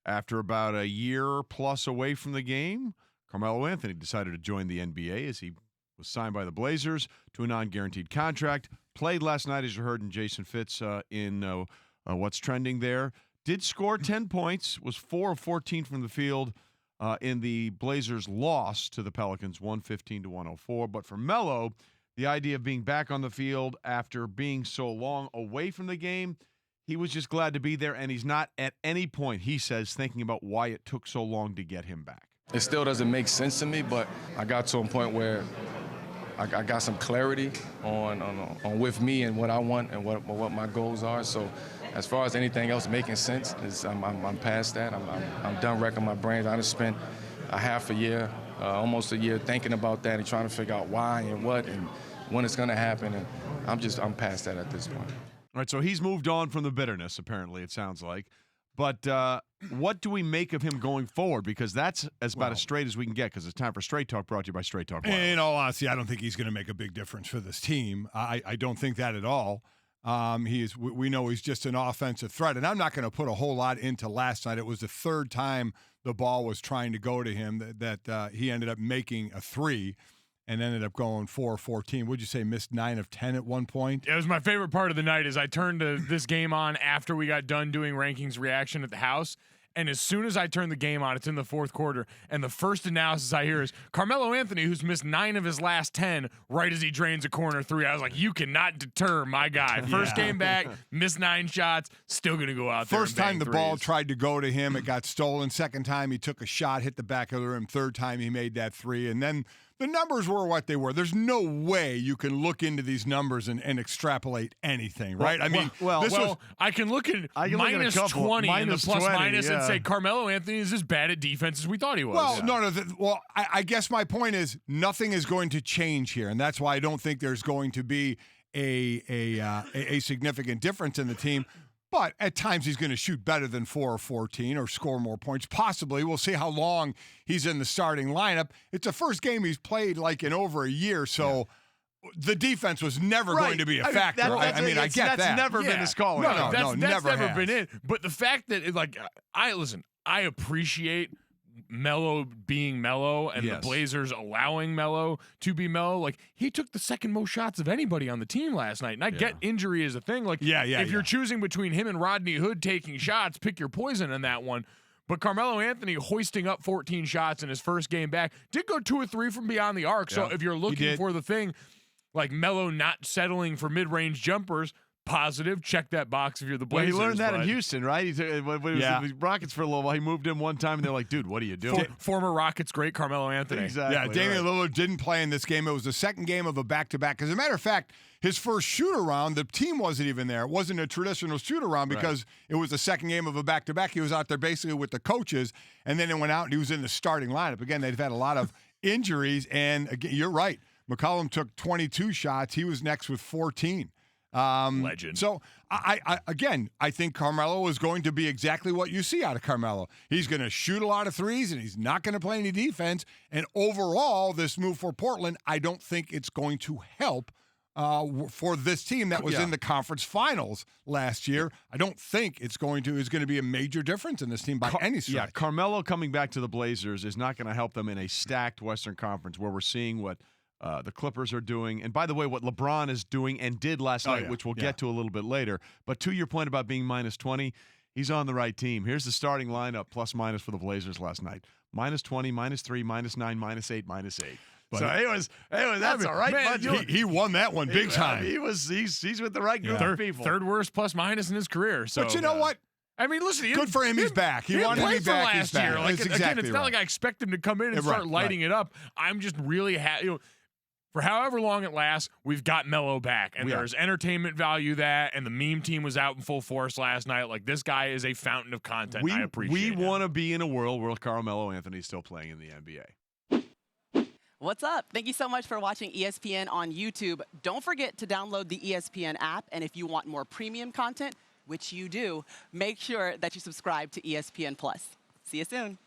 After about a year plus away from the game, Carmelo Anthony decided to join the NBA as he was signed by the Blazers to a non-guaranteed contract. Played last night, as you heard in Jason Fitz in What's Trending there. Did score 10 points, was 4 of 14 from the field in the Blazers' loss to the Pelicans, 115-104. But for Melo, the idea of being back on the field after being so long away from the game, he was just glad to be there, and he's not at any point, he says, thinking about why it took so long to get him back. It still doesn't make sense to me, but I got to a point where I got some clarity on with me and what I want and what my goals are. So as far as anything else making sense, I'm past that. I'm done wrecking my brains. I just spent a half a year, almost a year, thinking about that and trying to figure out why and what and when it's going to happen. And I'm past that at this point. All right, so he's moved on from the bitterness, apparently, it sounds like. But what do we make of him going forward? Because that's about as straight as we can get, because it's time for Straight Talk, brought to you by Straight Talk Wireless. In all honesty, I don't think he's going to make a big difference for this team. I don't think that at all. We know he's just an offensive threat, and I'm not going to put a whole lot into last night. It was the third time the ball was trying to go to him that he ended up making a three and ended up going 4 of 14. Would you say missed 9 of 10 at one point? It was my favorite part of the night. Is I turned this game on after we got done doing rankings reaction at the house. And as soon as I turn the game on, it's in the fourth quarter. And the first analysis I hear is Carmelo Anthony, who's missed 9 of his last 10 right as he drains a corner three. I was like, you cannot deter my guy. First game back, missed 9 shots, still going to go out there. First time the threes. ball tried to go to him, it got stolen. Second time he took a shot, hit the back of the rim. Third time he made that three. And then the numbers were what they were. There's no way you can look into these numbers and extrapolate anything, right? I can look at minus 20 and the plus minus and say Carmelo Anthony is as bad at defense as we thought he was. Well, I guess my point is nothing is going to change here, and that's why I don't think there's going to be a significant difference in the team. But at times he's going to shoot better than 4 or 14 or score more points. Possibly. We'll see how long he's in the starting lineup. It's the first game he's played like in over a year, so the defense was never going to be a factor. I get that. That's never been his calling. No, that's never been it. But the fact that, I appreciate Melo being Melo and the Blazers allowing Melo to be Melo. Like, he took the second most shots of anybody on the team last night. And I get injury is a thing. Like, if you're choosing between him and Rodney Hood taking shots, pick your poison in that one. But Carmelo Anthony hoisting up 14 shots in his first game back did go 2 or 3 from beyond the arc. So if you're looking for the thing, like Melo not settling for mid-range jumpers, positive, check that box if you're the Blazers. Well, he learned that in Houston, right? When he was with the Rockets for a little while, he moved in one time, and they're like, dude, what are you doing? Former Rockets great Carmelo Anthony. Exactly. Yeah, Damian Lillard didn't play in this game. It was the second game of a back-to-back. As a matter of fact, his first shoot-around, the team wasn't even there. It wasn't a traditional shoot-around because it was the second game of a back-to-back. He was out there basically with the coaches, and then it went out, and he was in the starting lineup. Again, they've had a lot of injuries, and again, you're right. McCollum took 22 shots. He was next with 14. Legend. So, I think Carmelo is going to be exactly what you see out of Carmelo. He's going to shoot a lot of threes, and he's not going to play any defense. And overall, this move for Portland, I don't think it's going to help for this team that was in the conference finals last year. I don't think is going to be a major difference in this team by any stretch. Yeah, Carmelo coming back to the Blazers is not going to help them in a stacked Western Conference where we're seeing what the Clippers are doing. And by the way, what LeBron is doing and did last night, which we'll get to a little bit later. But to your point about being minus 20, he's on the right team. Here's the starting lineup, plus minus for the Blazers last night. Minus 20, minus 3, minus 9, minus 8, minus 8. But so that's all right. Man, he won that one big time. He's with the right group of people. Third worst plus minus in his career. So, but you know what? I mean, listen. Good for him. He's back. He wanted to be back. Last year. Like, again, it's not like I expect him to come in and start lighting it up. I'm just really happy. For however long it lasts, we've got Melo back, and there's entertainment value that, and the meme team was out in full force last night. Like, this guy is a fountain of content. I appreciate We want to be in a world where Carmelo Anthony is still playing in the NBA. What's up? Thank you so much for watching ESPN on YouTube. Don't forget to download the ESPN app, and if you want more premium content, which you do, make sure that you subscribe to ESPN+. See you soon.